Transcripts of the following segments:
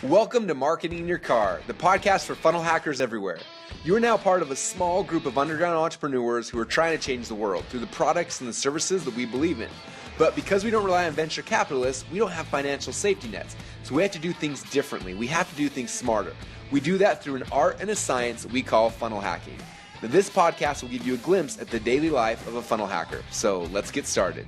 Welcome to Marketing in Your Car, the podcast for funnel hackers everywhere. You are now part of a small group of underground entrepreneurs who are trying to change the world through the products and the services that we believe in. But because we don't rely on venture capitalists, we don't have financial safety nets. So we have to do things differently. We have to do things smarter. We do that through an art and a science we call funnel hacking. Now, this podcast will give you a glimpse at the daily life of a funnel hacker. So let's get started.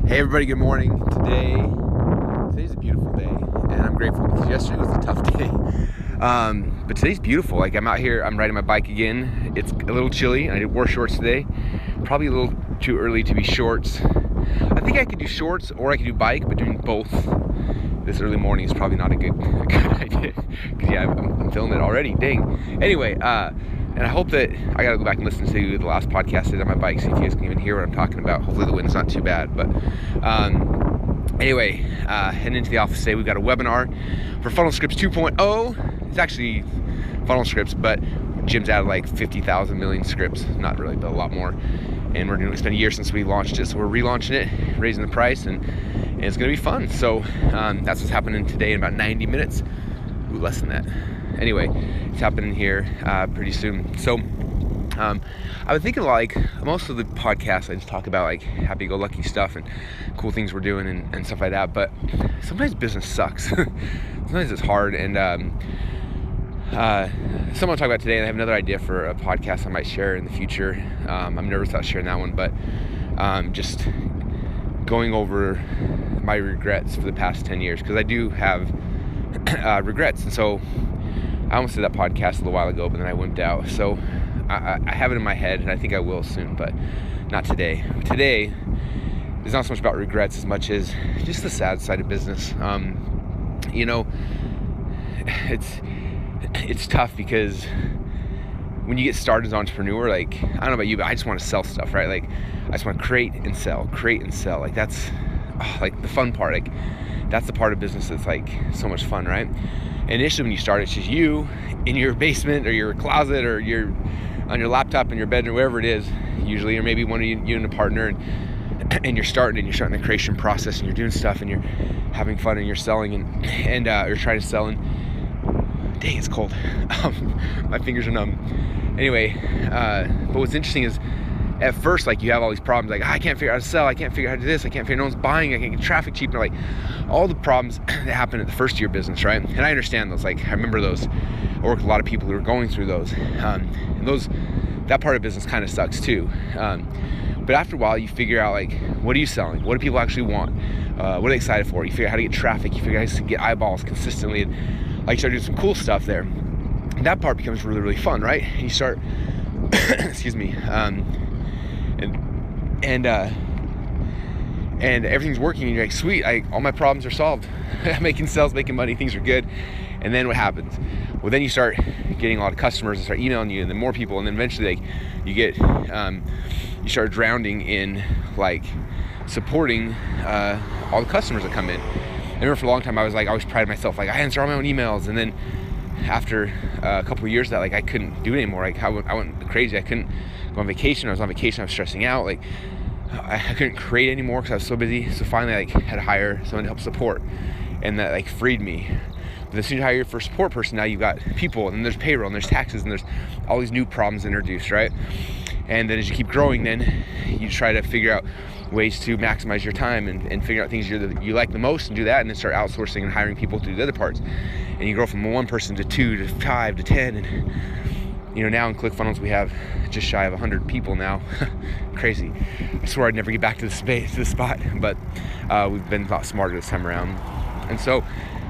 Hey everybody, good morning. Today's a beautiful day, and I'm grateful because yesterday was a tough day. But today's beautiful. Like, I'm out here, I'm riding my bike again. It's a little chilly, and I wore shorts today. Probably a little too early to be shorts. I think I could do shorts or I could do bike, but doing both this early morning is probably not a good idea. Because yeah, I'm feeling it already. Dang. Anyway, and I hope that I gotta go back and listen to the last podcast I did on my bike, see if you guys can even hear what I'm talking about. Hopefully the wind's not too bad. But anyway, heading into the office today, we've got a webinar for Funnel Scripts 2.0. It's actually Funnel Scripts, but Jim's added like 50,000 million scripts. Not really, but a lot more. And it's been a year since we launched it, so we're relaunching it, raising the price, and it's gonna be fun. So that's what's happening today in about 90 minutes. Ooh, less than that. Anyway, it's happening here pretty soon. So I've been thinking, like, most of the podcasts I just talk about like happy-go-lucky stuff and cool things we're doing and stuff like that, but sometimes business sucks. Sometimes it's hard, and something I'll talk about today, and I have another idea for a podcast I might share in the future. I'm nervous about sharing that one, but just going over my regrets for the past 10 years, because I do have regrets. And so I almost did that podcast a little while ago, but then I wimped out. So I have it in my head, and I think I will soon, but not today. Today is not so much about regrets as much as just the sad side of business. It's tough because when you get started as an entrepreneur, like, I don't know about you, but I just want to sell stuff, right? Like, I just want to create and sell. Like, that's like the fun part. Like, that's the part of business that's like so much fun, right? And initially when you start, it's just you in your basement or your closet, or you're on your laptop in your bedroom, wherever it is, usually, or maybe one of you and a partner, and you're starting the creation process, and you're doing stuff, and you're having fun, and you're selling, and you're trying to sell, and dang, it's cold. My fingers are numb. Anyway, but what's interesting is, at first, like, you have all these problems, like, I can't figure out how to sell, I can't figure out how to do this, I can't figure out, no one's buying, I can't get traffic cheap, and like, all the problems that happen at the first of your business, right? And I understand those. Like, I remember those. I work with a lot of people who are going through those, and that part of business kind of sucks too. But after a while, you figure out, like, what are you selling? What do people actually want? What are they excited for? You figure out how to get traffic. You figure out how to get eyeballs consistently, and like, you start doing some cool stuff there. And that part becomes really, really fun, right? And you start, excuse me, and everything's working, and you're like, sweet, all my problems are solved. I'm making sales, making money, things are good. And then what happens? Well, then you start getting a lot of customers and start emailing you, and then more people, and then eventually, like, you start drowning in, like, supporting all the customers that come in. I remember for a long time, I always prided myself, like, I answer all my own emails. And then after a couple of years of that, like, I couldn't do it anymore. Like, I went crazy. I couldn't go on vacation. I was on vacation, I was stressing out. Like, I couldn't create anymore because I was so busy. So finally, I had to hire someone to help support, and that, like, freed me. But as soon as you hire your first support person, now you've got people, and then there's payroll, and there's taxes, and there's all these new problems introduced, right? And then as you keep growing, then you try to figure out ways to maximize your time and figure out things you like the most, and do that, and then start outsourcing and hiring people to do the other parts. And you grow from one person to 2 to 5 to 10, and now in ClickFunnels we have just shy of 100 people now. Crazy. I swore I'd never get back to the spot, but we've been a lot smarter this time around. And so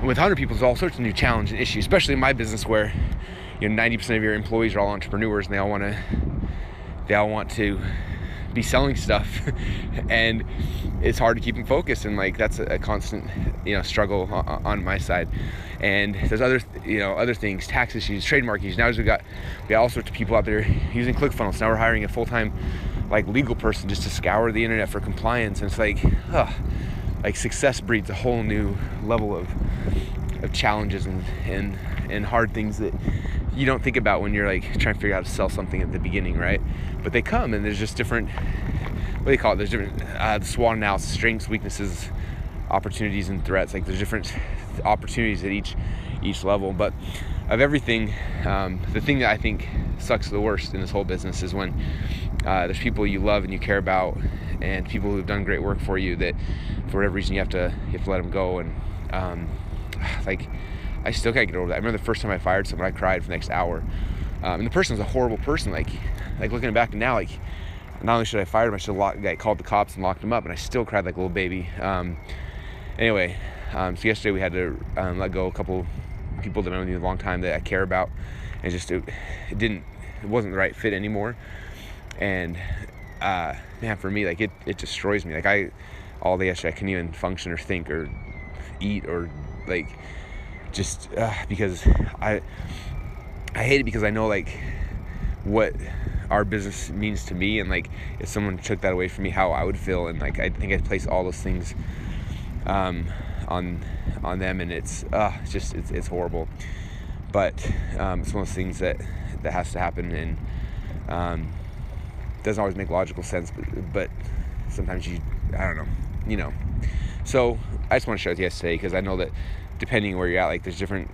with 100 people, there's all sorts of new challenges and issues, especially in my business where 90% of your employees are all entrepreneurs, and they all want to be selling stuff, and it's hard to keep them focused, and like, that's a constant struggle on my side. And there's other things, tax issues, trademark issues. Now we got all sorts of people out there using ClickFunnels. Now we're hiring a full-time, like, legal person just to scour the internet for compliance, and it's like success breeds a whole new level of challenges and hard things that you don't think about when you're like trying to figure out how to sell something at the beginning, right? But they come, and there's just different, what do you call it? There's different the SWOT analysis, strengths, weaknesses, opportunities and threats. Like there's different opportunities at each level, but of everything, the thing that I think sucks the worst in this whole business is when there's people you love and you care about, and people who've done great work for you that for whatever reason you have to let them go. And like I still can't get over that. I remember the first time I fired someone, I cried for the next hour, and the person was a horrible person. Like looking back now, like not only should I fire him, I should have called the cops and locked him up, and I still cried like a little baby. Anyway, so yesterday we had to let go a couple people that I've known me a long time that I care about, and just it wasn't the right fit anymore. And man, for me, like it destroys me. Like all day yesterday I couldn't even function or think or eat or like just because I hate it, because I know like what our business means to me, and like if someone took that away from me, how I would feel. And like I think I place all those things on them, and it's horrible. But it's one of those things that has to happen, and doesn't always make logical sense, but sometimes I don't know, So I just want to share with you guys today, because I know that depending where you're at, like there's different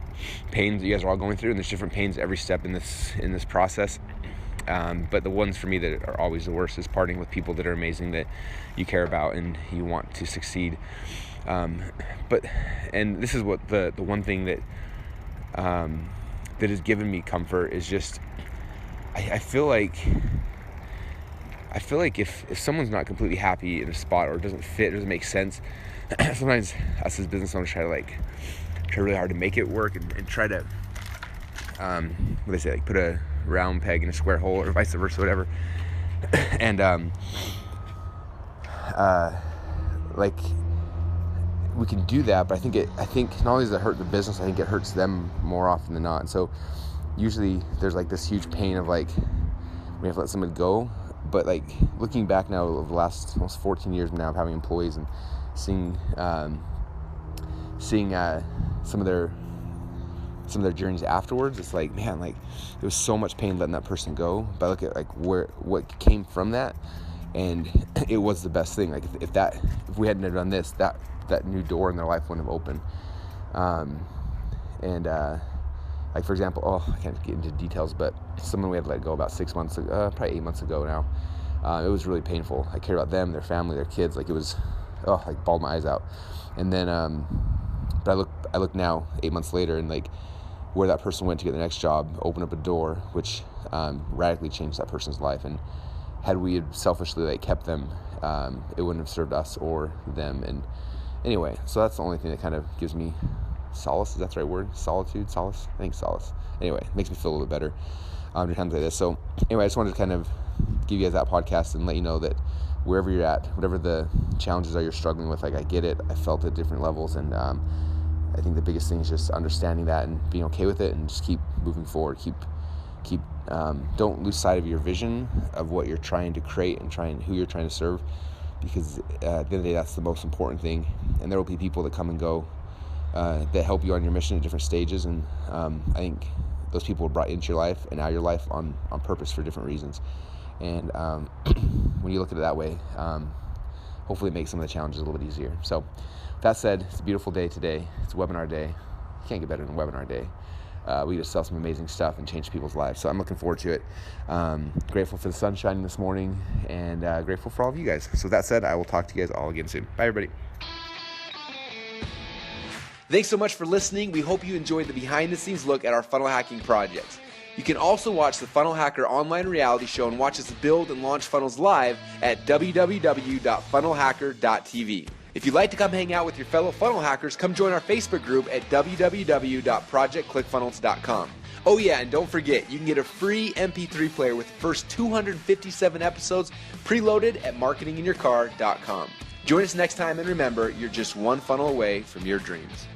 pains that you guys are all going through, and there's different pains every step in this process. But the ones for me that are always the worst is parting with people that are amazing, that you care about and you want to succeed. And this is what the one thing that has given me comfort is just I feel like if someone's not completely happy in a spot, or doesn't fit, or doesn't make sense, sometimes us as business owners try really hard to make it work, and try to what they say, like put a round peg in a square hole, or vice versa, whatever. And like we can do that, but I think not only does it hurt the business, I think it hurts them more often than not. And so usually there's like this huge pain of like we have to let somebody go. But like looking back now over the last almost 14 years now of having employees, and seeing some of their journeys afterwards, it's like, man, like there was so much pain letting that person go. But I look at like what came from that, and it was the best thing. Like if we hadn't have done this, that new door in their life wouldn't have opened. Like for example, I can't get into details, but someone we had to let go about 6 months ago, probably 8 months ago now. It was really painful. I cared about them, their family, their kids. Like it was, like bawled my eyes out. And then, but I look now 8 months later, and like where that person went to get the next job opened up a door which radically changed that person's life. And had we selfishly like kept them, it wouldn't have served us or them. And anyway, so that's the only thing that kind of gives me solace. Is that the right word? Solitude? Solace? I think solace. Anyway, it makes me feel a little bit better during times like this. So anyway, I just wanted to kind of give you guys that podcast and let you know that wherever you're at, whatever the challenges are you're struggling with, like I get it. I felt it at different levels, and I think the biggest thing is just understanding that and being okay with it, and just keep moving forward. Don't lose sight of your vision of what you're trying to create and who you're trying to serve, because at the end of the day, that's the most important thing. And there will be people that come and go that help you on your mission at different stages, and I think those people were brought into your life and out of your life on purpose for different reasons. And when you look at it that way, hopefully it makes some of the challenges a little bit easier. So with that said, it's a beautiful day today. It's a webinar day. You can't get better than a webinar day. We get to sell some amazing stuff and change people's lives. So I'm looking forward to it. Grateful for the sun shining this morning, and grateful for all of you guys. So with that said, I will talk to you guys all again soon. Bye, everybody. Thanks so much for listening. We hope you enjoyed the behind-the-scenes look at our funnel hacking projects. You can also watch the Funnel Hacker online reality show and watch us build and launch funnels live at www.funnelhacker.tv. If you'd like to come hang out with your fellow funnel hackers, come join our Facebook group at www.projectclickfunnels.com. Oh yeah, and don't forget, you can get a free MP3 player with the first 257 episodes preloaded at marketinginyourcar.com. Join us next time, and remember, you're just one funnel away from your dreams.